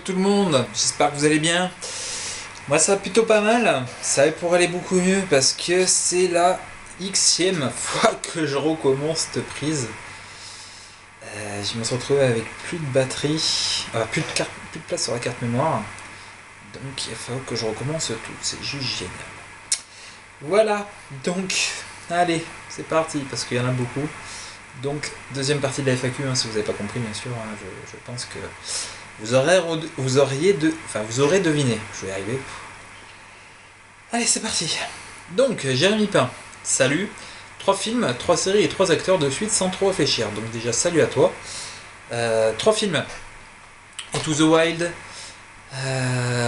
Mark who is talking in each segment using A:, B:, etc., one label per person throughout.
A: tout le monde, j'espère que vous allez bien. Moi ça va plutôt pas mal, ça pourrait aller beaucoup mieux parce que c'est la Xème fois que je recommence cette prise. Je me suis retrouvé avec plus de batterie, plus de place sur la carte mémoire. Donc il va falloir que je recommence tout, c'est juste génial. Voilà, donc allez, c'est parti parce qu'il y en a beaucoup. Donc deuxième partie de la FAQ, si vous n'avez pas compris bien sûr, je pense que vous aurez deviné, je vais y arriver. Allez c'est parti. Donc Jérémy Pain, salut. 3 films, 3 séries et 3 acteurs de suite sans trop réfléchir. Donc déjà salut à toi. 3 films. Into the Wild,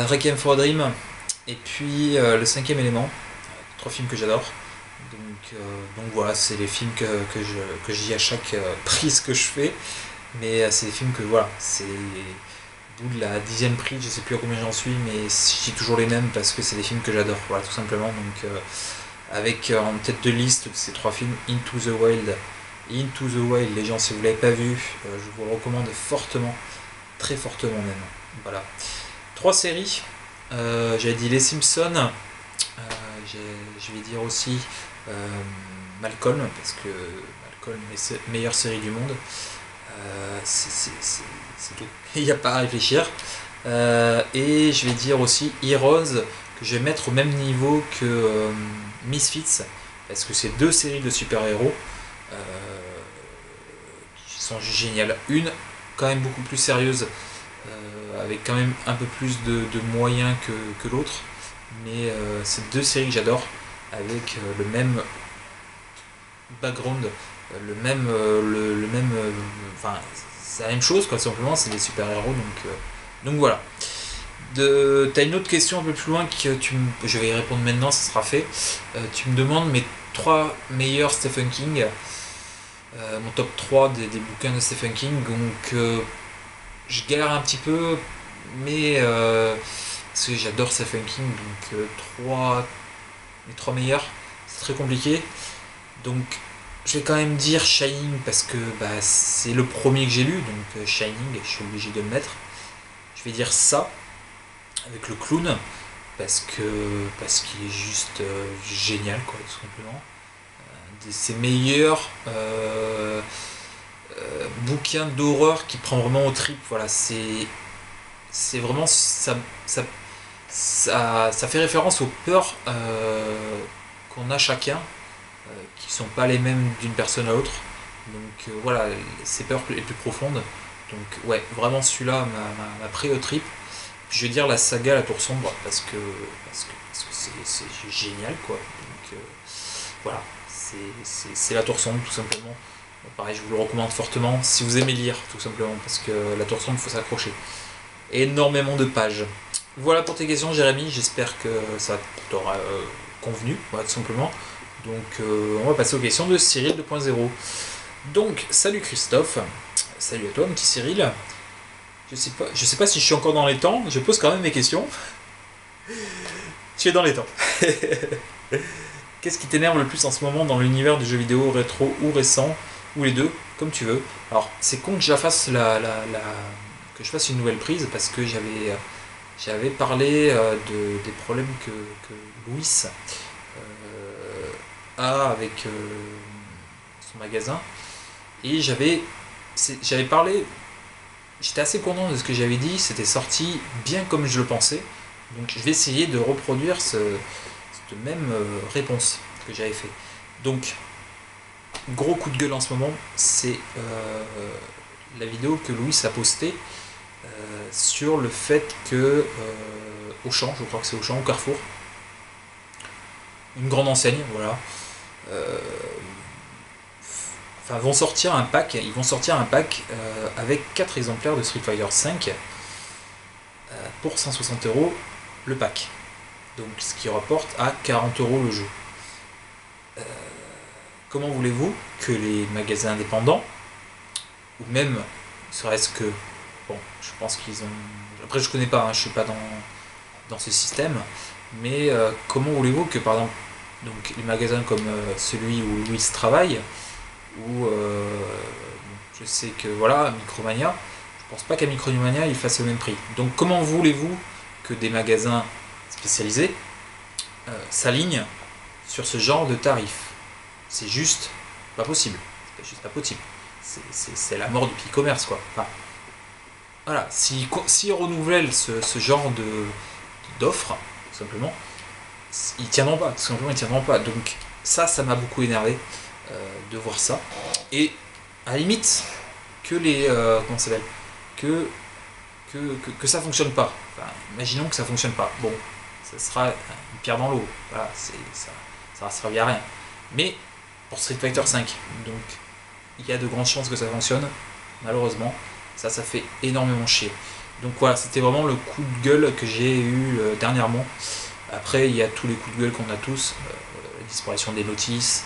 A: Requiem for a Dream, et puis le 5e élément. 3 films que j'adore. Donc voilà, c'est les films que je dis à chaque prise que je fais. Mais c'est des films que voilà, c'est d'où de la 10e prise, je sais plus à combien j'en suis, mais je dis toujours les mêmes parce que c'est des films que j'adore, voilà, tout simplement. Donc avec en tête de liste ces 3 films, Into the Wild. Into the Wild, les gens, si vous ne l'avez pas vu, je vous le recommande fortement, très fortement même. Voilà. 3 séries, j'avais dit Les Simpsons, je vais dire aussi Malcolm, parce que Malcolm est la meilleure série du monde. C'est tout, il n'y a pas à réfléchir. Et je vais dire aussi Heroes, que je vais mettre au même niveau que Misfits, parce que c'est 2 séries de super-héros qui sont géniales. Une quand même beaucoup plus sérieuse, avec quand même un peu plus de moyens que l'autre, mais c'est 2 séries que j'adore, avec le même background, enfin c'est la même chose quoi, simplement c'est des super héros, donc voilà. T'as une autre question un peu plus loin que je vais y répondre maintenant, ça sera fait. Tu me demandes mes 3 meilleurs Stephen King, mon top 3 des bouquins de Stephen King, donc je galère un petit peu, mais parce que j'adore Stephen King, donc les 3 meilleurs, c'est très compliqué. Donc je vais quand même dire Shining parce que c'est le premier que j'ai lu, donc Shining, je suis obligé de le mettre. Je vais dire ça, avec le clown, parce qu'il est juste génial, quoi, tout simplement. Un de ses meilleurs bouquins d'horreur qui prend vraiment au trip, voilà, c'est vraiment ça fait référence aux peurs qu'on a chacun, qui sont pas les mêmes d'une personne à l'autre. Donc voilà, ces peurs les plus profondes. Donc ouais, vraiment celui-là m'a pris au trip. Puis je vais dire la saga La Tour Sombre parce que c'est génial quoi. Donc voilà, c'est La Tour Sombre tout simplement. Bon, pareil, je vous le recommande fortement si vous aimez lire tout simplement, parce que La Tour Sombre, il faut s'accrocher. Énormément de pages. Voilà pour tes questions Jérémy, j'espère que ça t'aura convenu, voilà, tout simplement. Donc on va passer aux questions de Cyril 2.0. Donc salut Christophe, salut à toi mon petit Cyril. Je sais pas si je suis encore dans les temps, je pose quand même mes questions. Tu es dans les temps. Qu'est-ce qui t'énerve le plus en ce moment dans l'univers du jeu vidéo rétro ou récent, ou les deux, comme tu veux. Alors c'est con que je fasse que je fasse une nouvelle prise parce que j'avais parlé des problèmes que Louis a avec son magasin, et j'avais parlé, j'étais assez content de ce que j'avais dit, c'était sorti bien comme je le pensais, donc je vais essayer de reproduire cette même réponse que j'avais fait. Donc gros coup de gueule en ce moment, c'est la vidéo que Louis a postée sur le fait que Auchan, je crois que c'est Auchan ou Carrefour, une grande enseigne, voilà, ils vont sortir un pack avec 4 exemplaires de Street Fighter 5 pour 160 € le pack, donc ce qui rapporte à 40 € le jeu. Comment voulez-vous que les magasins indépendants, ou même serait-ce que, bon, je pense qu'ils ont, après je connais pas, je suis pas dans ce système, mais comment voulez-vous que par exemple donc les magasins comme celui où Louis travaille, ou je sais que voilà, Micromania, je pense pas qu'à Micromania il fasse le même prix. Donc comment voulez-vous que des magasins spécialisés s'alignent sur ce genre de tarifs? C'est juste pas possible. C'est juste pas possible. C'est la mort du e-commerce, quoi. Enfin, voilà, si on renouvelle ce genre d'offres, tout simplement, ils tiendront pas, tout simplement ils tiendront pas. Donc ça m'a beaucoup énervé de voir ça. Et à la limite, que les. Comment ça s'appelle, que ça fonctionne pas. Enfin, imaginons que ça fonctionne pas. Bon, ça sera une pierre dans l'eau. Voilà, ça va servir à rien. Mais pour Street Fighter V, donc il y a de grandes chances que ça fonctionne. Malheureusement, ça fait énormément chier. Donc voilà, c'était vraiment le coup de gueule que j'ai eu dernièrement. Après, il y a tous les coups de gueule qu'on a tous, la disparition des notices,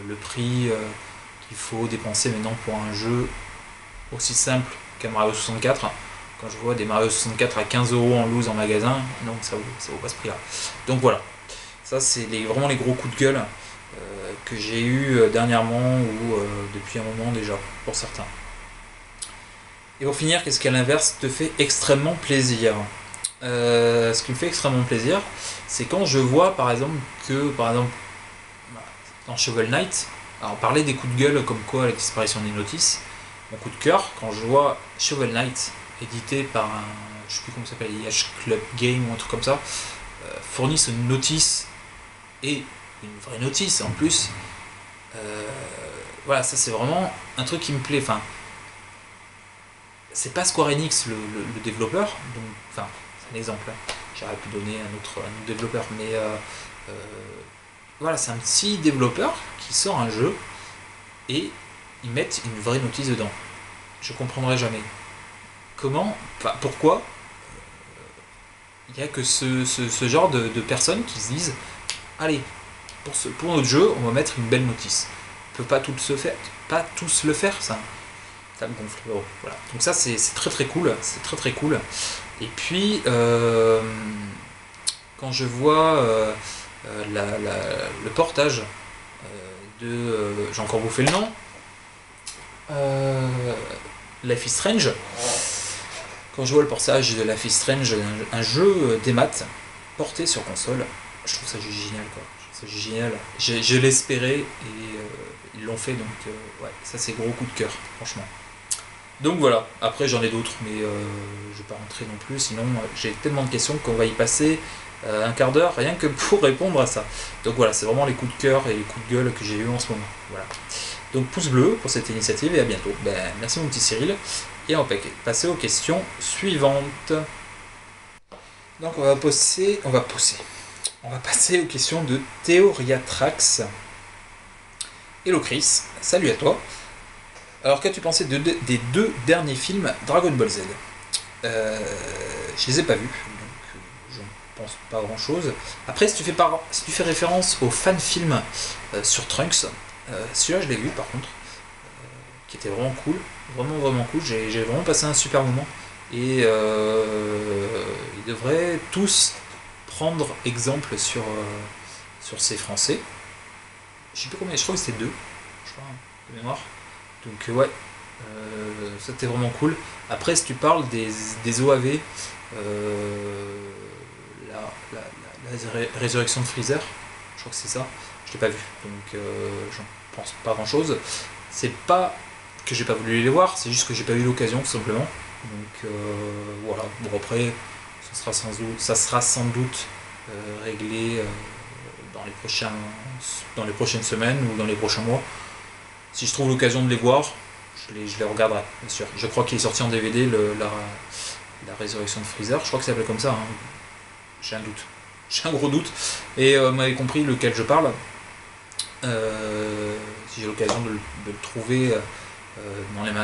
A: le prix qu'il faut dépenser maintenant pour un jeu aussi simple qu'un Mario 64. Quand je vois des Mario 64 à 15 € en loose en magasin, donc ça vaut pas ce prix là. Donc voilà, ça c'est vraiment les gros coups de gueule que j'ai eu dernièrement ou depuis un moment déjà pour certains. Et pour finir, qu'est-ce qu'à l'inverse te fait extrêmement plaisir? Ce qui me fait extrêmement plaisir, c'est quand je vois par exemple dans Shovel Knight, alors on parlait des coups de gueule comme quoi la disparition des notices, mon coup de cœur, quand je vois Shovel Knight édité par un, je sais plus comment ça s'appelle, IH Club Game ou un truc comme ça, fournissent une notice et une vraie notice en plus, voilà, ça c'est vraiment un truc qui me plaît. Enfin, c'est pas Square Enix le développeur, donc, enfin, c'est un exemple, hein. J'aurais pu donner un autre développeur, mais voilà, c'est un petit développeur qui sort un jeu et ils mettent une vraie notice dedans. Je comprendrai jamais. Comment, enfin, pourquoi il n'y a que ce genre de personnes qui se disent allez, pour notre jeu, on va mettre une belle notice. On peut pas tous le faire, ça me gonfle. Bon, voilà. Donc ça c'est très très cool, c'est très très cool. Et puis quand je vois le portage j'ai encore bouffé le nom, Life is Strange. Quand je vois le portage de Life is Strange, un jeu des maths porté sur console, je trouve ça juste génial, quoi. Je trouve ça génial. Je l'espérais et ils l'ont fait, donc ouais, ça c'est gros coup de cœur, franchement. Donc voilà, après j'en ai d'autres, mais je vais pas rentrer non plus, sinon j'ai tellement de questions qu'on va y passer un quart d'heure rien que pour répondre à ça. Donc voilà, c'est vraiment les coups de cœur et les coups de gueule que j'ai eu en ce moment. Voilà. Donc pouce bleu pour cette initiative et à bientôt. Ben, merci mon petit Cyril. Et on va passer aux questions suivantes. Donc on va passer aux questions de Theoriatrax. Hello Chris, salut à toi. Alors qu'as-tu pensé des deux derniers films Dragon Ball Z? Je les ai pas vus, donc j'en pense pas grand chose. Après, si tu fais référence au fan film sur Trunks, celui-là je l'ai vu par contre, qui était vraiment cool, vraiment cool. J'ai vraiment passé un super moment et ils devraient tous prendre exemple sur ces Français. Je sais plus combien, je crois que c'était deux, je crois, de mémoire. Donc ouais, ça c'était vraiment cool. Après, si tu parles des OAV, la résurrection de Freezer, je crois que c'est ça, je l'ai pas vu, donc j'en pense pas grand chose. C'est pas que j'ai pas voulu les voir, c'est juste que j'ai pas eu l'occasion tout simplement. Donc voilà, bon après, ça sera sans doute réglé dans les prochaines semaines ou dans les prochains mois. Si je trouve l'occasion de les voir, je les regarderai, bien sûr. Je crois qu'il est sorti en DVD, la résurrection de Freezer. Je crois que ça s'appelle comme ça, hein. J'ai un doute. J'ai un gros doute. Et vous m'avez compris lequel je parle. Si j'ai l'occasion de le trouver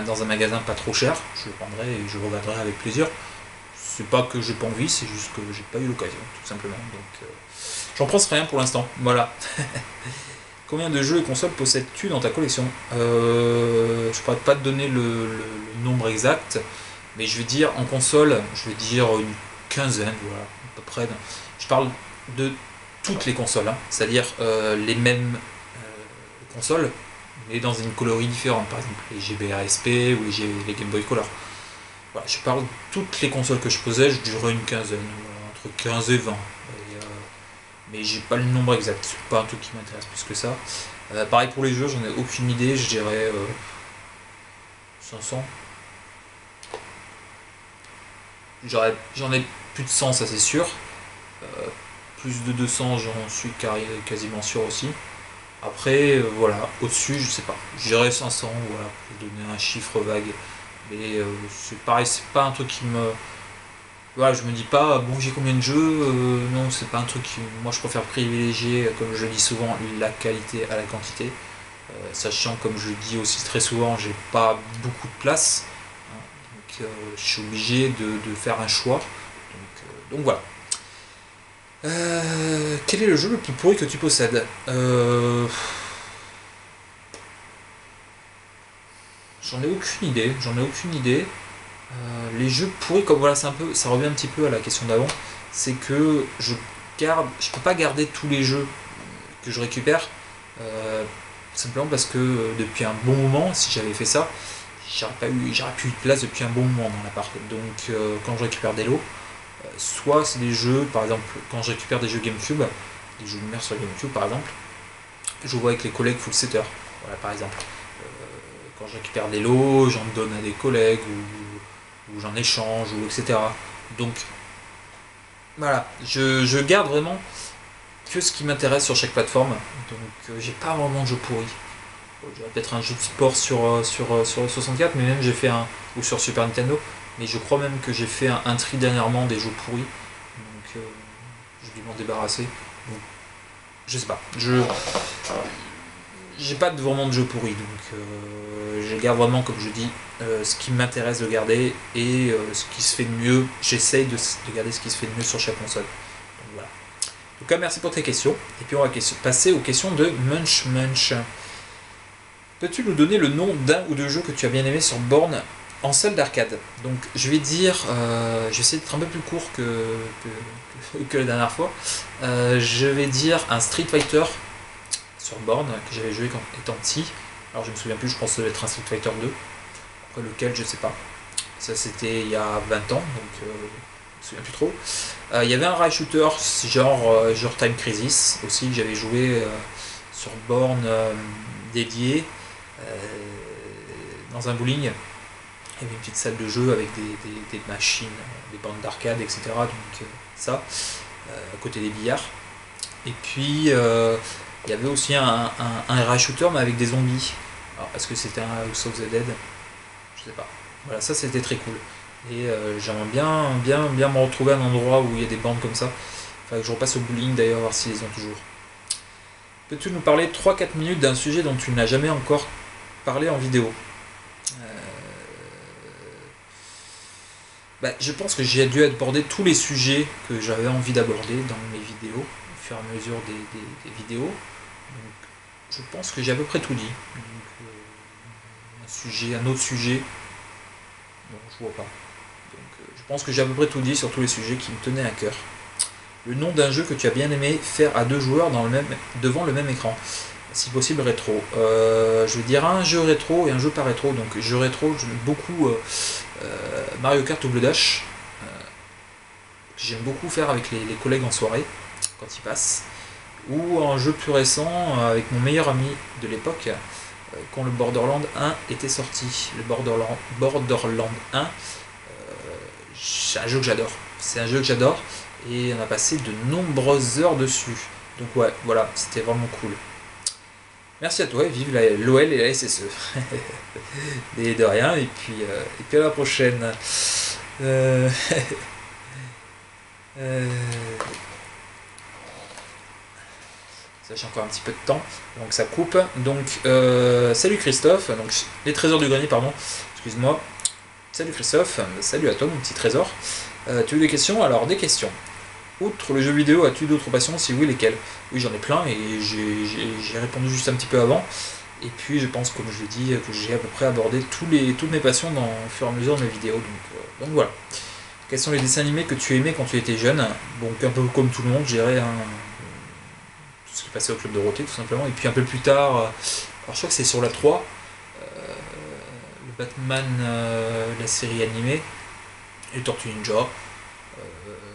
A: dans un magasin pas trop cher, je le prendrai et je le regarderai avec plaisir. C'est pas que j'ai pas envie, c'est juste que j'ai pas eu l'occasion, tout simplement. Donc j'en pense rien pour l'instant. Voilà. Combien de jeux et consoles possèdes-tu dans ta collection? Je ne pourrais pas te donner le nombre exact, mais je vais dire en console, je vais dire une quinzaine, voilà, à peu près. Je parle de toutes les consoles, hein, c'est-à-dire les mêmes consoles, mais dans une coloris différente, par exemple les GBA SP ou les Game Boy Color. Voilà, je parle de toutes les consoles que je posais, je dirais une quinzaine, voilà, entre 15 et 20. Mais j'ai pas le nombre exact, c'est pas un truc qui m'intéresse plus que ça. Pareil pour les jeux, j'en ai aucune idée, je dirais 500. J'en ai plus de 100, ça c'est sûr. Plus de 200, j'en suis quasiment sûr aussi. Après, voilà, au-dessus, je sais pas. Je dirais 500, voilà, pour donner un chiffre vague. Mais c'est pareil, c'est pas un truc qui me. Voilà, je me dis pas, bon, j'ai combien de jeux, non, c'est pas un truc qui. Moi, je préfère privilégier, comme je le dis souvent, la qualité à la quantité. Sachant, comme je le dis aussi très souvent, j'ai pas beaucoup de place. Hein, donc, je suis obligé de faire un choix. Donc voilà. Quel est le jeu le plus pourri que tu possèdes? J'en ai aucune idée. J'en ai aucune idée. Les jeux pourris, comme voilà, c'est un peu, ça revient un petit peu à la question d'avant. C'est que je peux pas garder tous les jeux que je récupère. Simplement parce que depuis un bon moment, si j'avais fait ça, j'aurais plus eu de place depuis un bon moment dans l'appart. Donc quand je récupère des lots, soit c'est des jeux, par exemple, quand je récupère des jeux GameCube, des jeux lumière sur GameCube par exemple, je vois avec les collègues full setter, voilà par exemple. Quand je récupère des lots, j'en donne à des collègues ou j'en échange ou etc. Donc voilà, je garde vraiment que ce qui m'intéresse sur chaque plateforme. Donc j'ai pas vraiment de jeu pourri. J'aurais peut-être un jeu de sport sur le 64, mais même j'ai fait un. Ou sur Super Nintendo. Mais je crois même que j'ai fait un tri dernièrement des jeux pourris. Donc j'ai dû m'en débarrasser. Donc, je sais pas. J'ai pas vraiment de jeu pourri. Donc je garde vraiment, comme je dis, ce qui m'intéresse de garder et ce qui se fait de mieux. J'essaye de garder ce qui se fait de mieux sur chaque console. Donc voilà. En tout cas, merci pour tes questions. Et puis on va passer aux questions de Munch Munch. Peux-tu nous donner le nom d'un ou deux jeux que tu as bien aimé sur borne en salle d'arcade? Donc je vais dire, je vais essayer d'être un peu plus court que la dernière fois. Je vais dire un Street Fighter sur borne que j'avais joué quand étant petit. Alors je me souviens plus, je pense que ça devait être un Street Fighter 2. Après lequel, je sais pas. Ça c'était il y a 20 ans, donc je me souviens plus trop. Il y avait un rail shooter genre Time Crisis aussi que j'avais joué sur borne dédiée. Dans un bowling, il y avait une petite salle de jeu avec des machines, des bandes d'arcade, etc. Donc ça, à côté des billards. Et puis il y avait aussi un rail shooter mais avec des zombies. Alors est-ce que c'était un House of the Dead? Je sais pas. Voilà, ça c'était très cool. Et j'aimerais bien me retrouver à un endroit où il y a des bandes comme ça. Enfin, que je repasse au bowling d'ailleurs, voir s'ils les ont toujours. Peux-tu nous parler 3-4 minutes d'un sujet dont tu n'as jamais encore parlé en vidéo? Je pense que j'ai dû aborder tous les sujets que j'avais envie d'aborder dans mes vidéos, au fur et à mesure des vidéos. Donc, je pense que j'ai à peu près tout dit. Donc, un autre sujet, non, je vois pas. Donc, je pense que j'ai à peu près tout dit sur tous les sujets qui me tenaient à cœur. Le nom d'un jeu que tu as bien aimé faire à deux joueurs devant le même écran. Si possible rétro. Je vais dire un jeu rétro et un jeu pas rétro. Donc jeu rétro, j'aime beaucoup Mario Kart Double Dash. J'aime beaucoup faire avec les collègues en soirée, quand ils passent. Ou un jeu plus récent avec mon meilleur ami de l'époque, quand le Borderland 1 était sorti. Le Borderland 1, c'est un jeu que j'adore. C'est un jeu que j'adore. Et on a passé de nombreuses heures dessus. Donc ouais, voilà, c'était vraiment cool. Merci à toi, et vive l'OL et la SSE. Et de rien, et puis à la prochaine. Ça, j'ai encore un petit peu de temps, donc ça coupe. Donc, salut Christophe, donc les trésors du grenier, pardon, excuse-moi. Salut Christophe, salut à toi mon petit trésor. Tu veux des questions? Alors, des questions. Outre le jeu vidéo, as-tu d'autres passions? Si oui, lesquelles? Oui, j'en ai plein et j'ai répondu juste un petit peu avant. Et puis, je pense, comme je l'ai dit, que j'ai à peu près abordé toutes mes passions au fur et à mesure de mes vidéos. Donc voilà. Quels sont les dessins animés que tu aimais quand tu étais jeune? Donc, un peu comme tout le monde, je dirais tout ce qui passait au Club Dorothée, tout simplement. Et puis, un peu plus tard, alors je crois que c'est sur la 3, le Batman, la série animée. les Tortues Ninja,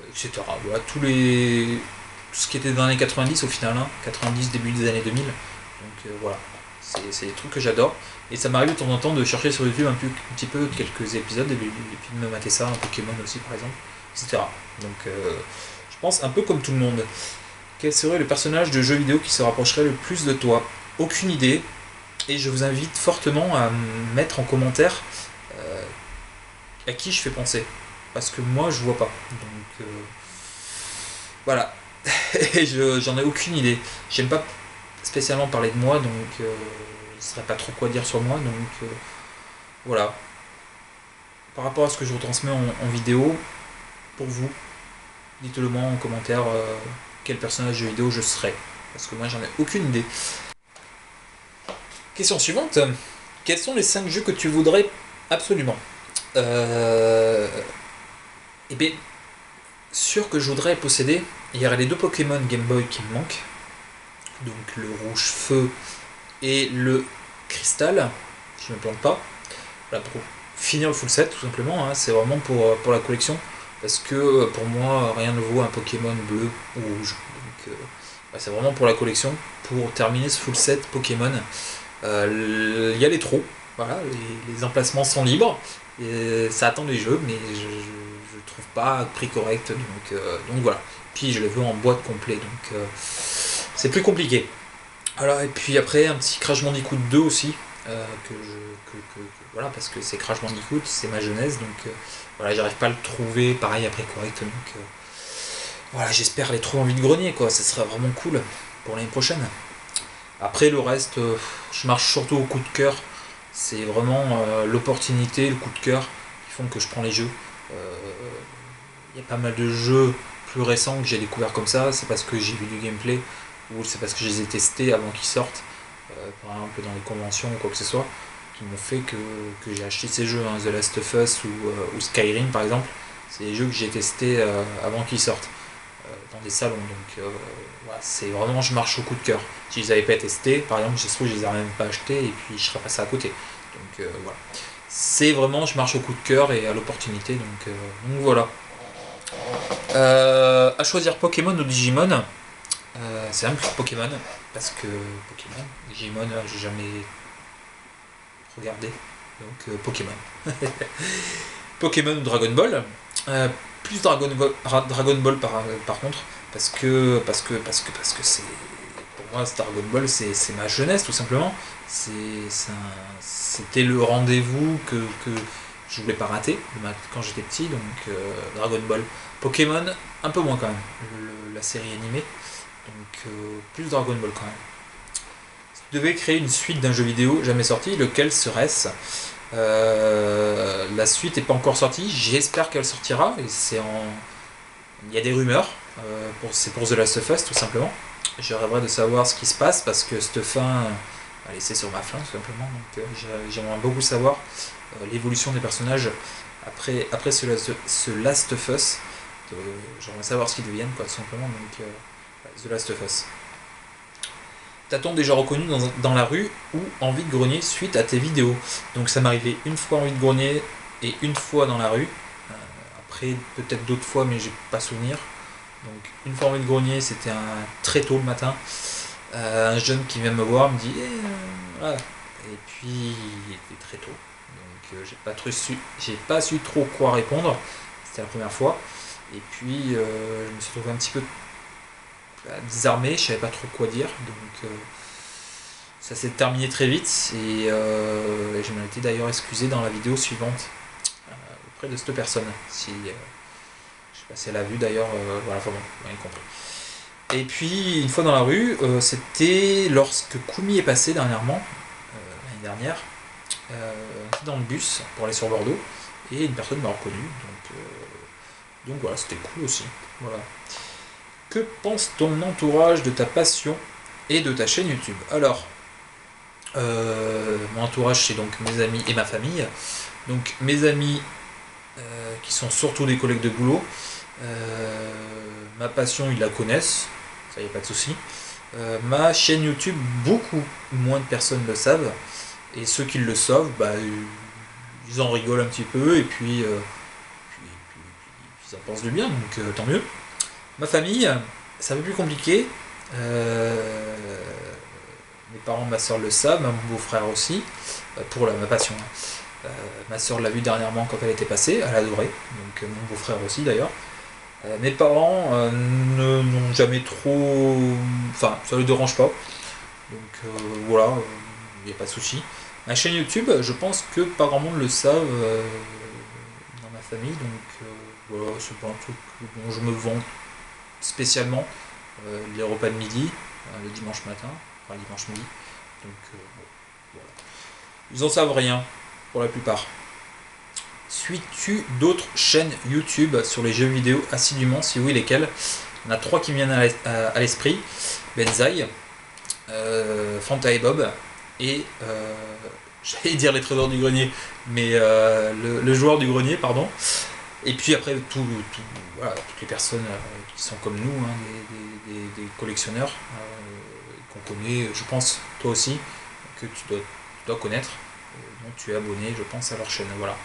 A: etc. Voilà, tout ce qui était dans les années 90 au final, hein, 90, début des années 2000. Donc voilà, c'est des trucs que j'adore. Et ça m'arrive de temps en temps de chercher sur YouTube un petit peu quelques épisodes et puis de me mater ça, un Pokémon aussi par exemple, etc. Donc je pense un peu comme tout le monde. Quel serait le personnage de jeu vidéo qui se rapprocherait le plus de toi? Aucune idée. Et je vous invite fortement à mettre en commentaire à qui je fais penser. Parce que moi je vois pas. Donc voilà. Et j'en ai aucune idée. J'aime pas spécialement parler de moi, donc je ne saurais pas trop quoi dire sur moi. Donc voilà. Par rapport à ce que je retransmets en vidéo, pour vous, dites-le moi en commentaire quel personnage de jeu vidéo je serais. Parce que moi j'en ai aucune idée. Question suivante. Quels sont les 5 jeux que tu voudrais absolument Eh bien, sûr que je voudrais posséder, il y aurait les 2 Pokémon Game Boy qui me manquent. Donc le rouge feu et le cristal. Je ne me plante pas. Voilà, pour finir le full set tout simplement. Hein, c'est vraiment pour la collection. Parce que pour moi, rien ne vaut un Pokémon bleu ou rouge. Donc c'est vraiment pour la collection. Pour terminer ce full set Pokémon. Il y a les trous, voilà, les emplacements sont libres, et ça attend les jeux, mais je trouve pas prix correct, donc voilà. Puis je les veux en boîte complet, donc c'est plus compliqué. Alors, et puis après, un petit Crash Bandicoot 2 aussi, voilà, parce que c'est Crash Bandicoot, c'est ma jeunesse, donc voilà, j'arrive pas à le trouver pareil après correct, donc voilà, j'espère les trouver en vide-grenier, quoi, ça serait vraiment cool pour l'année prochaine. Après le reste, je marche surtout au coup de cœur. C'est vraiment l'opportunité, le coup de cœur qui font que je prends les jeux. Il y a pas mal de jeux plus récents que j'ai découvert comme ça. C'est parce que j'ai vu du gameplay ou c'est parce que je les ai testés avant qu'ils sortent. Par exemple dans les conventions ou quoi que ce soit, qui m'ont fait que j'ai acheté ces jeux. Hein. The Last of Us ou Skyrim par exemple. C'est des jeux que j'ai testés avant qu'ils sortent dans des salons. Donc voilà, c'est vraiment, je marche au coup de cœur. Si je les avais pas testés, par exemple, je trouve que je les aurais même pas achetés et puis je serais passé à côté. Donc voilà. C'est vraiment, je marche au coup de cœur et à l'opportunité. Donc voilà. À choisir Pokémon ou Digimon, c'est simple, Pokémon. Parce que Pokémon, Digimon, j'ai jamais regardé. Donc Pokémon. Pokémon ou Dragon Ball. Plus Dragon Ball par contre, parce que c'est, pour moi Dragon Ball c'est ma jeunesse tout simplement. C'était le rendez-vous que je voulais pas rater quand j'étais petit, donc Dragon Ball. Pokémon un peu moins quand même, la série animée, donc plus Dragon Ball quand même. Si tu devais créer une suite d'un jeu vidéo jamais sorti, lequel serait-ce? La suite n'est pas encore sortie, j'espère qu'elle sortira, et il y a des rumeurs, c'est pour The Last of Us tout simplement. Je rêverais de savoir ce qui se passe parce que cette fin a laissé sur ma faim tout simplement, donc j'aimerais beaucoup savoir l'évolution des personnages après ce Last of Us. J'aimerais savoir ce qu'ils deviennent quoi, tout simplement, donc The Last of Us. T'as-t-on déjà reconnu dans la rue ou en vide-grenier suite à tes vidéos? Donc ça m'est arrivé une fois en vide-grenier et une fois dans la rue. Après peut-être d'autres fois mais j'ai pas souvenir. Donc une fois en vide-grenier, c'était très tôt le matin. Un jeune qui vient me voir me dit voilà. Et puis il était très tôt. Donc j'ai pas su trop quoi répondre. C'était la première fois. Et puis je me suis trouvé un petit peu désarmé, je savais pas trop quoi dire, donc ça s'est terminé très vite et je m'en étais d'ailleurs excusé dans la vidéo suivante auprès de cette personne. Si, je sais pas si elle a vu d'ailleurs, voilà, enfin bon, vous avez compris. Et puis une fois dans la rue, c'était lorsque Kumi est passé dernièrement, l'année dernière, on était dans le bus pour aller sur Bordeaux et une personne m'a reconnu, donc voilà, c'était cool aussi. Voilà. Que pense ton entourage de ta passion et de ta chaîne YouTube? Alors, mon entourage, c'est donc mes amis et ma famille. Donc mes amis, qui sont surtout des collègues de boulot. Ma passion, ils la connaissent, ça y a pas de souci. Ma chaîne YouTube, beaucoup moins de personnes le savent. Et ceux qui le savent, ils en rigolent un petit peu. Et puis qu'ils en pensent du bien, donc tant mieux. Ma famille, c'est un peu plus compliqué. Mes parents, ma soeur le savent, mon beau-frère aussi, pour ma passion. Ma soeur l'a vu dernièrement quand elle était passée, elle a adoré, donc mon beau-frère aussi d'ailleurs. Mes parents n'ont jamais trop... Enfin, ça ne les dérange pas, donc voilà, il n'y a pas de souci. Ma chaîne YouTube, je pense que pas grand monde le savent dans ma famille, donc voilà, c'est pas un truc dont je me vante spécialement. Les repas de midi, le dimanche matin, enfin le dimanche midi, donc bon, voilà. Ils en savent rien, pour la plupart. Suis-tu d'autres chaînes YouTube sur les jeux vidéo assidûment? Si oui, lesquelles? Il y en a 3 qui me viennent à l'esprit. Benzaï, Fanta et Bob, et j'allais dire les trésors du grenier, mais le joueur du grenier, pardon. Et puis après, voilà, toutes les personnes qui sont comme nous, hein, des collectionneurs qu'on connaît, je pense, toi aussi, que tu dois connaître, dont tu es abonné, je pense, à leur chaîne. Voilà.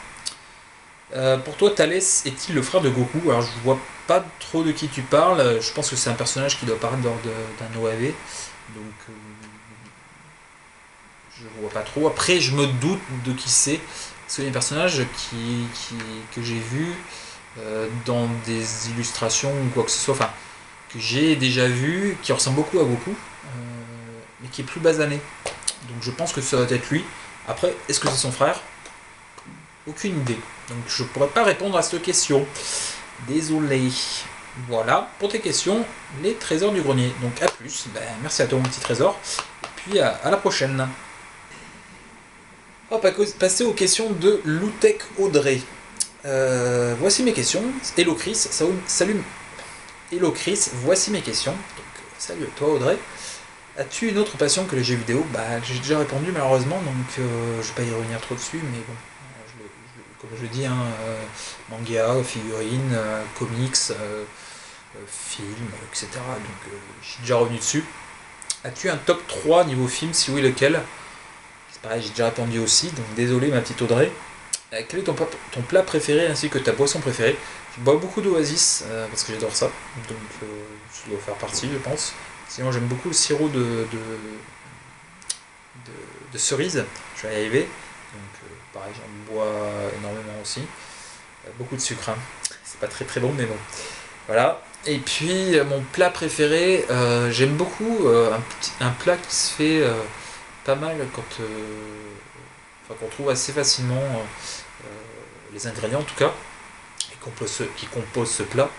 A: Pour toi, Thalès est-il le frère de Goku? Alors, je vois pas trop de qui tu parles. Je pense que c'est un personnage qui doit apparaître lors d'un OAV. Donc, je vois pas trop. Après, je me doute de qui c'est. C'est un personnage que j'ai vu dans des illustrations ou quoi que ce soit. Enfin, que j'ai déjà vu, qui ressemble beaucoup à Goku, mais qui est plus basané. Donc, je pense que ça doit être lui. Après, est-ce que c'est son frère? Aucune idée. Donc je ne pourrais pas répondre à cette question. Désolé. Voilà, pour tes questions, les trésors du grenier. Donc à plus. Ben, merci à toi mon petit trésor. Et puis à la prochaine. On va passer aux questions de Loutek Audrey. Voici mes questions. Hello Chris. Salut. Hello Chris. Voici mes questions. Donc, salut à toi Audrey. As-tu une autre passion que les jeux vidéo? Bah, j'ai déjà répondu malheureusement, donc je vais pas y revenir trop dessus, mais bon. Comme je dis, hein, manga, figurines, comics, films, etc. Donc j'ai déjà revenu dessus. As-tu un top 3 niveau film? Si oui, lequel? C'est pareil, j'ai déjà répondu aussi, donc désolé ma petite Audrey. Quel est ton plat préféré ainsi que ta boisson préférée? Je bois beaucoup d'Oasis parce que j'adore ça, donc ça doit faire partie, je pense. Sinon, j'aime beaucoup le sirop de cerise, je vais y arriver. Donc pareil, j'en bois énormément aussi. Beaucoup de sucre, hein. C'est pas très très bon, mais bon. Voilà. Et puis mon plat préféré, j'aime beaucoup un plat qui se fait pas mal qu'on trouve assez facilement les ingrédients en tout cas, qui compose ce plat.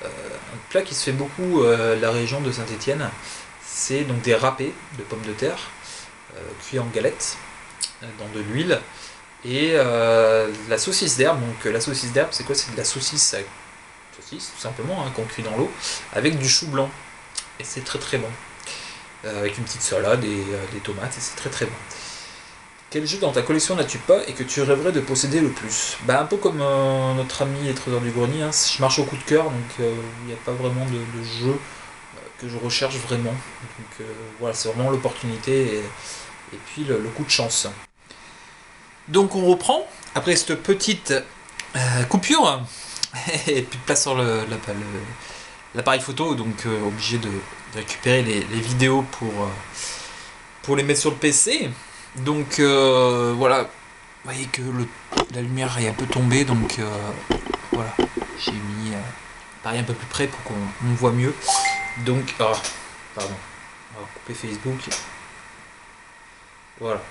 A: Un plat qui se fait beaucoup la région de Saint-Étienne, c'est donc des râpés de pommes de terre cuits en galette dans de l'huile et la saucisse d'herbe. Donc la saucisse d'herbe, c'est quoi? C'est de la saucisse tout simplement, hein, qu'on cuit dans l'eau avec du chou blanc, et c'est très très bon, avec une petite salade et des tomates, et c'est très très bon. Quel jeu dans ta collection n'as-tu pas et que tu rêverais de posséder le plus? Bah, un peu comme notre ami les trésors du grenier, hein, je marche au coup de cœur, donc il n'y a pas vraiment de jeu que je recherche vraiment. Donc voilà, c'est vraiment l'opportunité et puis le coup de chance. Donc on reprend après cette petite coupure et puis de place sur l'appareil photo, donc obligé de récupérer les vidéos pour les mettre sur le PC. Donc voilà, vous voyez que la lumière est un peu tombée, donc voilà, j'ai mis pareil un peu plus près pour qu'on voit mieux. Donc, pardon, on va couper Facebook. Voilà.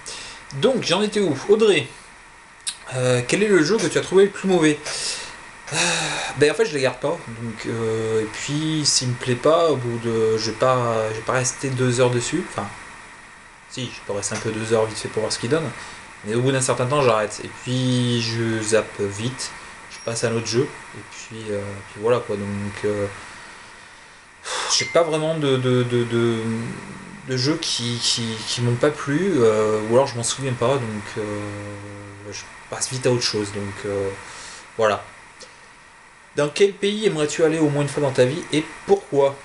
A: Donc j'en étais où? Audrey, quel est le jeu que tu as trouvé le plus mauvais? Ben en fait je les garde pas, donc et puis s'il me plaît pas, au bout de, je vais pas rester 2 heures dessus, enfin si je peux rester un peu 2 heures vite fait pour voir ce qu'il donne, mais au bout d'un certain temps j'arrête, et puis je zappe vite, je passe à un autre jeu, et puis voilà quoi. Donc j'ai pas vraiment de jeux qui m'ont pas plu, ou alors je m'en souviens pas, donc je passe vite à autre chose, donc voilà. Dans quel pays aimerais-tu aller au moins une fois dans ta vie et pourquoi?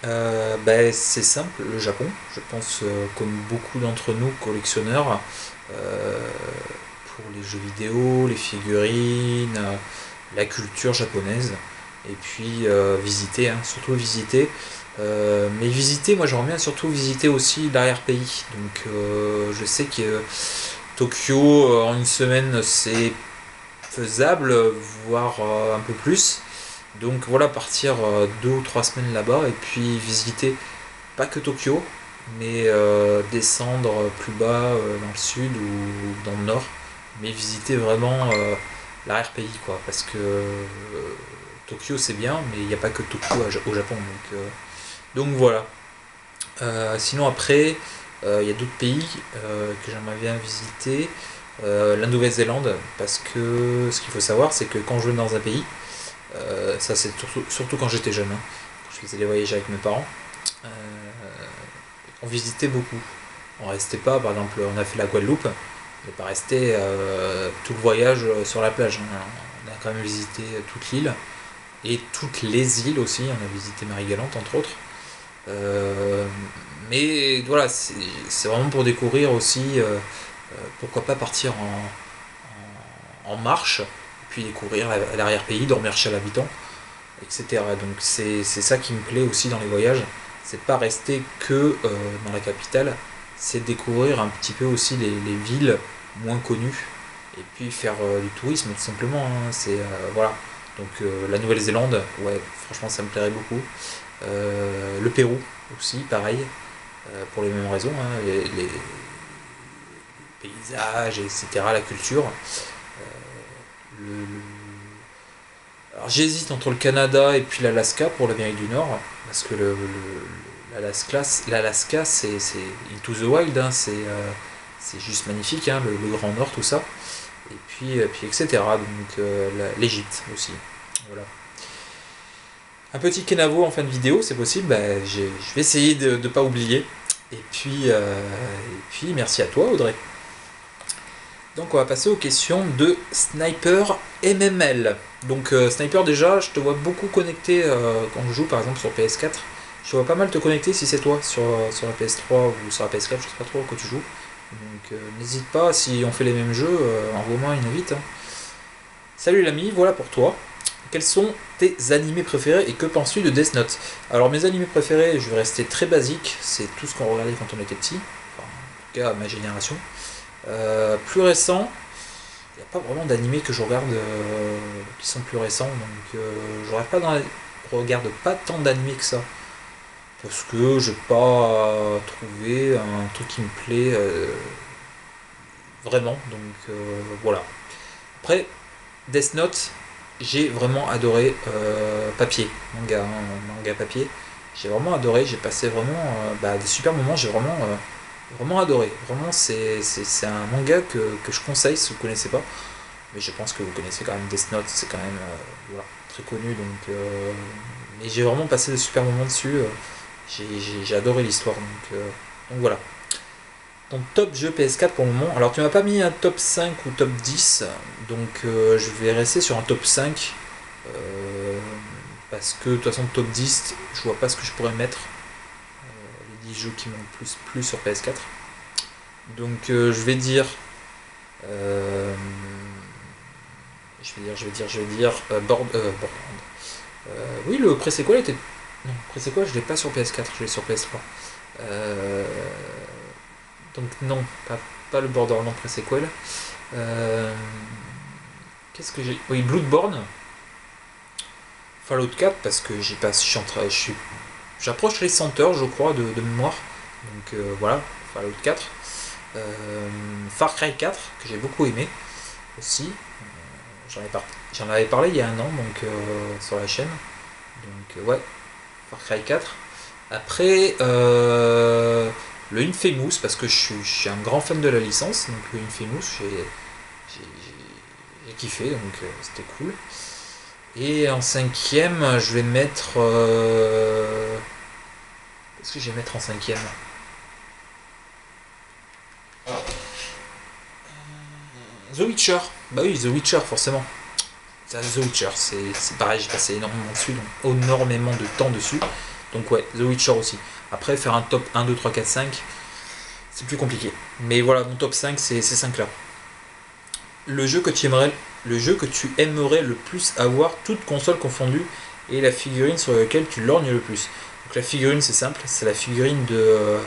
A: Ben, c'est simple, le Japon. Je pense, comme beaucoup d'entre nous collectionneurs, pour les jeux vidéo, les figurines, la culture japonaise. et puis visiter, hein, surtout visiter. Mais visiter, moi j'aimerais bien surtout visiter aussi l'arrière-pays. Donc je sais que Tokyo en une semaine c'est faisable, voire un peu plus. Donc voilà, partir 2 ou 3 semaines là-bas et puis visiter pas que Tokyo, mais descendre plus bas dans le sud ou dans le nord, mais visiter vraiment l'arrière-pays quoi, parce que Tokyo c'est bien, mais il n'y a pas que Tokyo au Japon, donc voilà. Sinon après, il y a d'autres pays que j'aimerais bien visiter. La Nouvelle-Zélande, parce que ce qu'il faut savoir, c'est que quand je vais dans un pays, ça c'est surtout quand j'étais jeune, hein, quand je faisais les voyages avec mes parents, euh, on visitait beaucoup. On restait pas, par exemple, on a fait la Guadeloupe, on n'est pas resté tout le voyage sur la plage, hein. On a quand même visité toute l'île et toutes les îles aussi. On a visité Marie-Galante entre autres. Euh, mais voilà, c'est vraiment pour découvrir aussi. Pourquoi pas partir en marche, puis découvrir l'arrière-pays, dormir chez l'habitant, etc. Donc c'est ça qui me plaît aussi dans les voyages, c'est pas rester que dans la capitale, c'est découvrir un petit peu aussi les villes moins connues, et puis faire du tourisme tout simplement, hein. C'est voilà. Donc la Nouvelle-Zélande, ouais, franchement ça me plairait beaucoup. Le Pérou aussi, pareil, pour les mêmes raisons, hein, les paysages, etc., la culture. Alors j'hésite entre le Canada et puis l'Alaska pour l'Amérique du Nord, parce que l'Alaska c'est into the wild, hein, c'est juste magnifique, hein, le Grand Nord, tout ça. Et puis etc. Donc l'Égypte aussi. Voilà. Un petit Kenavo en fin de vidéo, c'est possible, bah, je vais essayer de ne pas oublier. Et puis merci à toi Audrey. Donc on va passer aux questions de Sniper MML. Donc Sniper, déjà je te vois beaucoup connecté quand je joue par exemple sur PS4. Je vois pas mal te connecter si c'est toi sur la PS3 ou sur la PS4, je sais pas trop que tu joues. Donc n'hésite pas, si on fait les mêmes jeux, envoie-moi une invite, hein. Salut l'ami, voilà pour toi. Quels sont tes animés préférés et que penses-tu de Death Note? Alors mes animés préférés, je vais rester très basique, c'est tout ce qu'on regardait quand on était petit, enfin, en tout cas à ma génération. Plus récent, il n'y a pas vraiment d'animés que je regarde qui sont plus récents, donc je regarde pas tant d'animés que ça, parce que j'ai pas trouvé un truc qui me plaît vraiment, donc voilà. Après, Death Note, j'ai vraiment adoré papier, manga papier. J'ai vraiment adoré, j'ai passé vraiment des super moments, j'ai vraiment adoré. Vraiment, c'est un manga que je conseille si vous ne connaissez pas. Mais je pense que vous connaissez quand même Death Note, c'est quand même voilà, très connu. Mais j'ai vraiment passé de super moments dessus. J'ai adoré l'histoire. Donc voilà. Ton top jeu PS4 pour le moment. Alors tu m'as pas mis un top 5 ou top 10. Donc je vais rester sur un top 5. Parce que de toute façon top 10, je vois pas ce que je pourrais mettre. Les 10 jeux qui m'ont le plus plu sur PS4. Donc je vais dire Borderlands. Oui, le pré-sequel était. Non, pré-sequel, je l'ai pas sur PS4, je l'ai sur PS3. Donc, non, pas le Borderlands pré-sequel. Qu'est-ce que j'ai. Oui, Bloodborne. Fallout 4, parce que j'y passe. J'approche les 100 heures, je crois, de mémoire. Donc, voilà, Fallout 4. Far Cry 4, que j'ai beaucoup aimé aussi. J'en avais parlé il y a un an donc, sur la chaîne. Donc ouais, Far Cry 4. Après, le Infamous, parce que je suis un grand fan de la licence. Donc le Infamous, j'ai kiffé, donc c'était cool. Et en cinquième, je vais mettre... Qu'est-ce que je vais mettre en cinquième? The Witcher. Bah oui, The Witcher, forcément. The Witcher, c'est pareil, j'ai passé énormément de temps dessus. Donc ouais, The Witcher aussi. Après, faire un top 1, 2, 3, 4, 5, c'est plus compliqué. Mais voilà, mon top 5, c'est ces 5 là. Le jeu que tu aimerais le plus avoir, toutes consoles confondues, et la figurine sur laquelle tu lorgnes le plus. Donc la figurine c'est simple, c'est la figurine de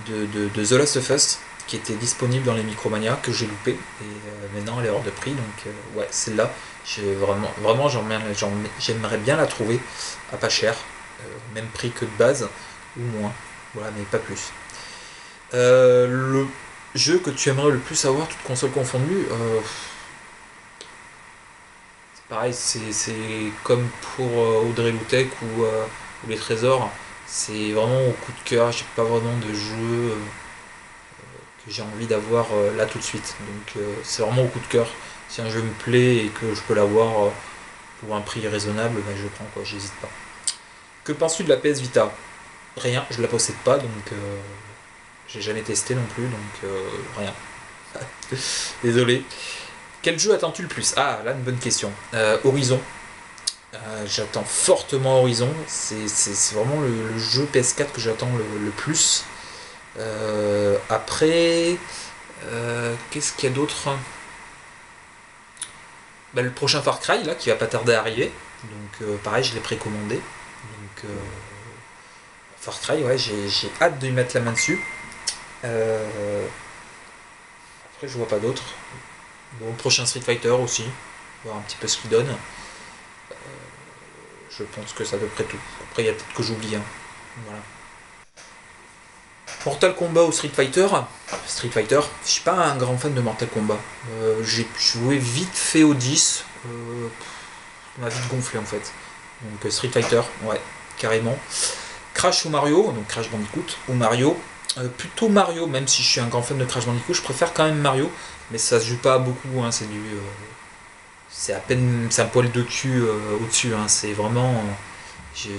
A: The Last of Us qui était disponible dans les Micromania que j'ai loupé et maintenant elle est hors de prix, donc ouais, celle-là vraiment j'aimerais bien la trouver à pas cher, même prix que de base ou moins, voilà, mais pas plus. Le jeu que tu aimerais le plus avoir, toute console confondue, c'est pareil, c'est comme pour Audrey Loutek ou les trésors, c'est vraiment au coup de cœur, j'ai pas vraiment de jeu que j'ai envie d'avoir là tout de suite. Donc c'est vraiment au coup de cœur. Si un jeu me plaît et que je peux l'avoir pour un prix raisonnable, ben je prends quoi, j'hésite pas. Que penses-tu de la PS Vita? Rien, je la possède pas, donc j'ai jamais testé non plus, donc rien. Désolé. Quel jeu attends-tu le plus? Ah, là une bonne question. Horizon. J'attends fortement Horizon. C'est vraiment le jeu PS4 que j'attends le plus. Après, qu'est-ce qu'il y a d'autre? Bah, le prochain Far Cry là qui va pas tarder à arriver. Donc pareil, je l'ai précommandé. Donc Far Cry, ouais, j'ai hâte de lui mettre la main dessus. Après, je vois pas d'autres. Bon, prochain Street Fighter aussi, voir un petit peu ce qu'il donne. Je pense que c'est à peu près tout. Après, il y a peut-être que j'oublie. Hein. Voilà. Mortal Kombat ou Street Fighter? Street Fighter, je suis pas un grand fan de Mortal Kombat. J'ai joué vite fait au 10. On m'a vite gonflé en fait. Donc Street Fighter, ouais, carrément. Crash ou Mario, donc Crash Bandicoot ou Mario. Plutôt Mario, même si je suis un grand fan de Crash Bandicoot, je préfère quand même Mario, mais ça se joue pas beaucoup, hein, c'est du. C'est à peine. C'est un poil de cul au-dessus, hein, c'est vraiment. Je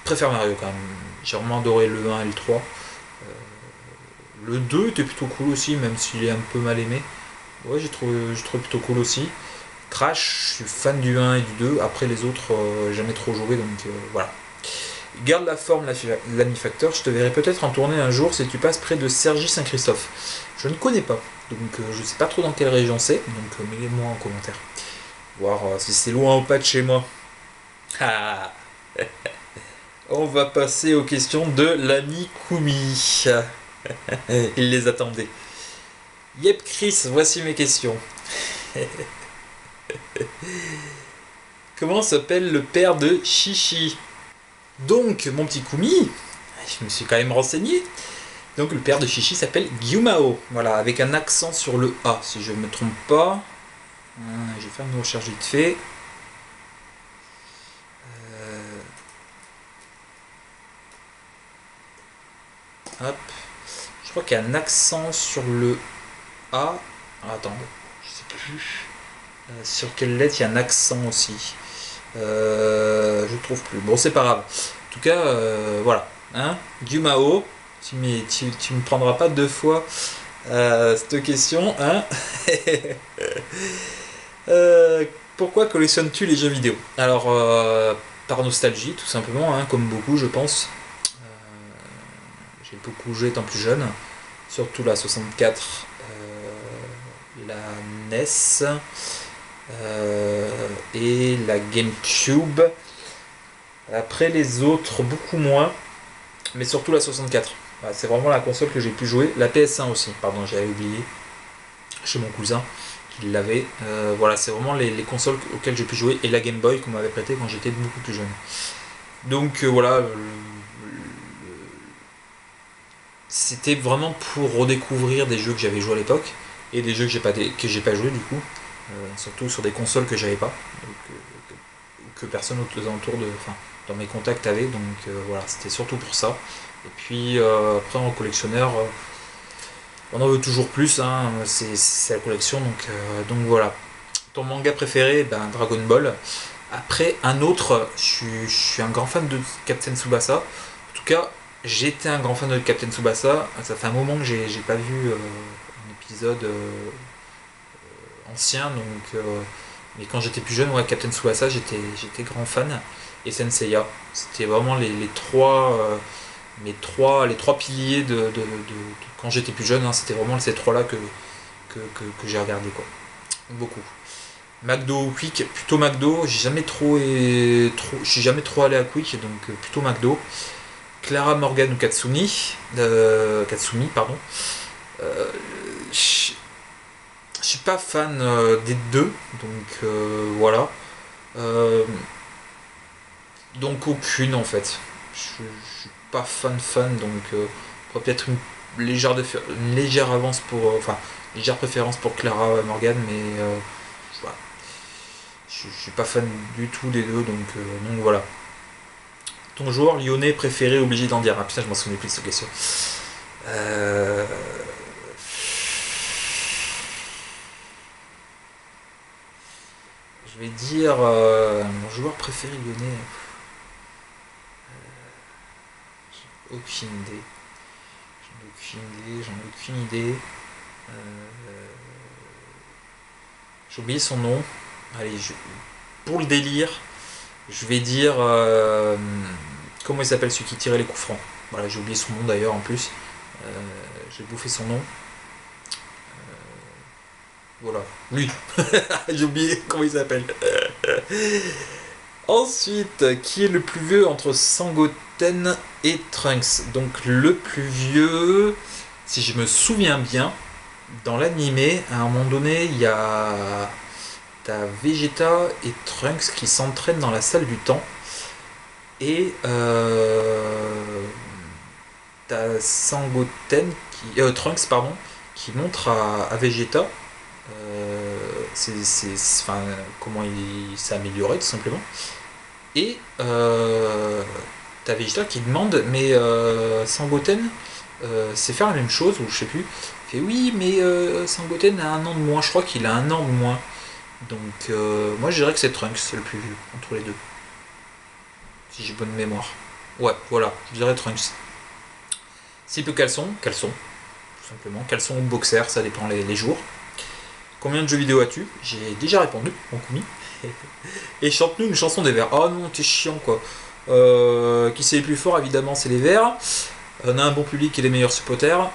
A: préfère Mario quand même. J'ai vraiment adoré le 1 et le 3. Le 2 était plutôt cool aussi, même s'il est un peu mal aimé. Ouais, j'ai trouvé plutôt cool aussi. Crash, je suis fan du 1 et du 2. Après les autres, jamais trop joué, donc voilà. Garde la forme, l'ami Factor. Je te verrai peut-être en tournée un jour si tu passes près de Cergy-Saint-Christophe. Je ne connais pas, donc je sais pas trop dans quelle région c'est, donc mets-les-moi en commentaire. Voir si c'est loin ou pas de chez moi. Ah. On va passer aux questions de l'ami Koumi. Il les attendait. Yep Chris, voici mes questions. Comment s'appelle le père de Chichi? Donc, mon petit Koumi, je me suis quand même renseigné. Donc, le père de Chichi s'appelle Gyumao. Voilà, avec un accent sur le A, si je ne me trompe pas. Je vais faire une recherche vite fait. Hop. Je crois qu'il y a un accent sur le A. Ah, attends, je sais plus. Sur quelle lettre il y a un accent aussi. Je trouve plus. Bon, c'est pas grave. En tout cas, voilà. Hein, Gyumao, tu me prendras pas deux fois cette question. Hein. Pourquoi collectionnes-tu les jeux vidéo? Alors, par nostalgie, tout simplement, hein, comme beaucoup, je pense. J'ai beaucoup joué étant plus jeune, surtout la 64, la NES et la GameCube. Après les autres, beaucoup moins, mais surtout la 64. Voilà, c'est vraiment la console que j'ai pu jouer. La PS1 aussi, pardon, j'avais oublié, chez mon cousin qui l'avait. Voilà, c'est vraiment les consoles auxquelles j'ai pu jouer, et la Game Boy qu'on m'avait prêté quand j'étais beaucoup plus jeune. Donc voilà, c'était vraiment pour redécouvrir des jeux que j'avais joué à l'époque et des jeux que j'ai pas joué du coup, surtout sur des consoles que j'avais pas, que personne aux alentours dans mes contacts avait, donc voilà, c'était surtout pour ça. Et puis après en collectionneur, on en veut toujours plus, hein, c'est la collection, donc voilà. Ton manga préféré, ben, Dragon Ball. Après un autre, je suis un grand fan de Captain Tsubasa. En tout cas, j'étais un grand fan de Captain Tsubasa. Ça fait un moment que j'ai pas vu un épisode ancien, mais quand j'étais plus jeune, ouais, Captain Tsubasa, j'étais grand fan. Et Senseiya, c'était vraiment les trois piliers de quand j'étais plus jeune. Hein, c'était vraiment ces trois-là que j'ai regardé, quoi. Beaucoup. McDo ou Quick, plutôt McDo, j'ai jamais je suis jamais trop allé à Quick, donc plutôt McDo. Clara Morgan ou Katsumi, pardon. Je suis pas fan des deux, donc voilà. Donc aucune en fait. Je suis pas fan, donc peut-être une légère avance pour, enfin, légère préférence pour Clara Morgan, mais voilà. Je suis pas fan du tout des deux, donc voilà. Ton joueur lyonnais préféré, obligé d'en dire. Ah putain, je m'en souvenais plus de cette question. Je vais dire mon joueur préféré lyonnais. Aucune idée. J'en ai aucune idée. J'ai oublié son nom. Allez, pour le délire, je vais dire. Comment il s'appelle celui qui tirait les coups francs. Voilà, j'ai oublié son nom d'ailleurs en plus. J'ai bouffé son nom. Voilà, lui. J'ai oublié comment il s'appelle. Ensuite, qui est le plus vieux entre Sangoten et Trunks? Donc le plus vieux, si je me souviens bien, dans l'animé, à un moment donné, il y a t'as Vegeta et Trunks qui s'entraînent dans la salle du temps. Et t'as Sangoten Trunks pardon, qui montre à Vegeta enfin, comment il s'est amélioré tout simplement. Et t'as Vegeta qui demande mais Sangoten c'est faire la même chose ou je sais plus. Il fait oui mais Sangoten a un an de moins, je crois qu'il a un an de moins. Donc moi je dirais que c'est Trunks le plus vieux entre les deux. Si j'ai bonne mémoire. Ouais, voilà, je dirais Trunks. S'il peut caleçon, tout simplement. Caleçon ou boxer, ça dépend les jours. Combien de jeux vidéo as-tu? J'ai déjà répondu, mon Kumi. Et chante-nous une chanson des Verts. Oh non, t'es chiant quoi. Qui c'est les plus forts? Évidemment, c'est les Verts. On a un bon public et les meilleurs supporters.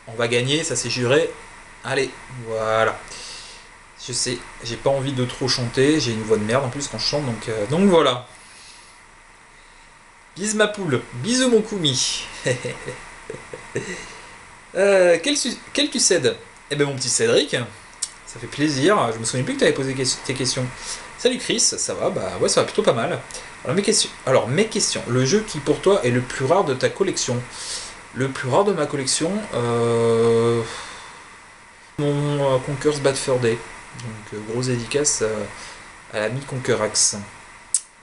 A: On va gagner, ça c'est juré. Allez, voilà. Je sais, j'ai pas envie de trop chanter. J'ai une voix de merde en plus quand je chante, donc voilà. Bise ma poule, bisous mon Kumi. Quel tu cèdes? Eh ben mon petit Cédric, ça fait plaisir. Je me souviens plus que tu avais posé tes questions. Salut Chris, ça va? Bah ouais, ça va plutôt pas mal. Mes questions. Le jeu qui pour toi est le plus rare de ta collection? Le plus rare de ma collection, mon Conker's Bad Fur Day. Donc grosse dédicace à l'ami Conkerax.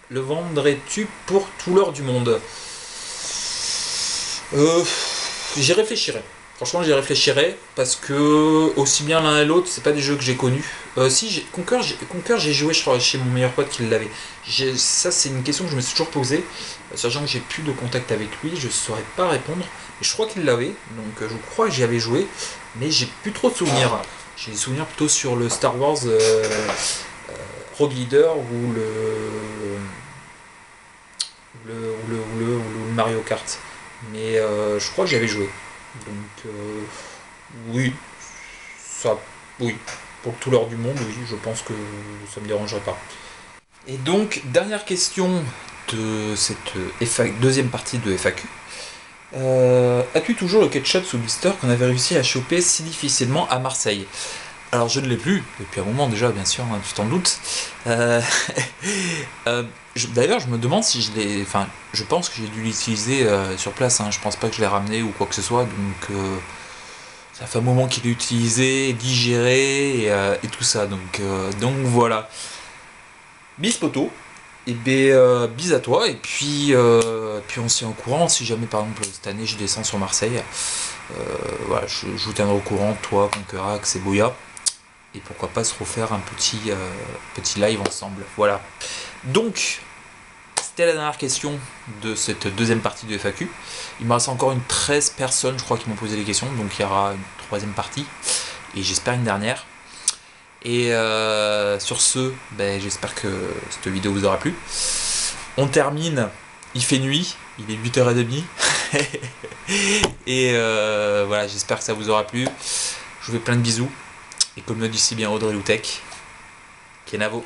A: Le vendrais-tu pour tout l'or du monde? J'y réfléchirai. Franchement, j'y réfléchirai parce que aussi bien l'un et l'autre, c'est pas des jeux que j'ai connus. Si Conker, j'ai joué, je crois, chez mon meilleur pote qui l'avait. Ça, c'est une question que je me suis toujours posée, sachant que j'ai plus de contact avec lui, je saurais pas répondre. Mais je crois qu'il l'avait, donc je crois que j'y avais joué, mais j'ai plus trop de souvenirs. J'ai des souvenirs plutôt sur le Star Wars Rogue Leader ou le Mario Kart. Mais je crois que j'avais joué. Donc oui, ça, oui, pour tout l'or du monde, oui, je pense que ça me dérangerait pas. Et donc dernière question de cette deuxième partie de FAQ. As-tu toujours le ketchup sous blister qu'on avait réussi à choper si difficilement à Marseille? Alors je ne l'ai plus, depuis un moment déjà bien sûr, hein, tu t'en doutes. D'ailleurs je me demande si je l'ai... Enfin je pense que j'ai dû l'utiliser sur place, hein. Je pense pas que je l'ai ramené ou quoi que ce soit, donc ça fait un moment qu'il est utilisé, digéré et tout ça, donc voilà. Bis poto, et bis à toi, et puis on se tient au courant si jamais par exemple cette année je descends sur Marseille. Voilà, je vous tiendrai au courant, toi, Conkerax et Boya. Et pourquoi pas se refaire un petit live ensemble. Voilà. Donc, c'était la dernière question de cette deuxième partie de FAQ. Il me reste encore 13 personnes, je crois, qui m'ont posé des questions. Donc, il y aura une troisième partie. Et j'espère une dernière. Et sur ce, j'espère que cette vidéo vous aura plu. On termine. Il fait nuit. Il est 8h30. Et voilà, j'espère que ça vous aura plu. Je vous fais plein de bisous. Et comme le dit si bien Audrey Loutek, Kenavo.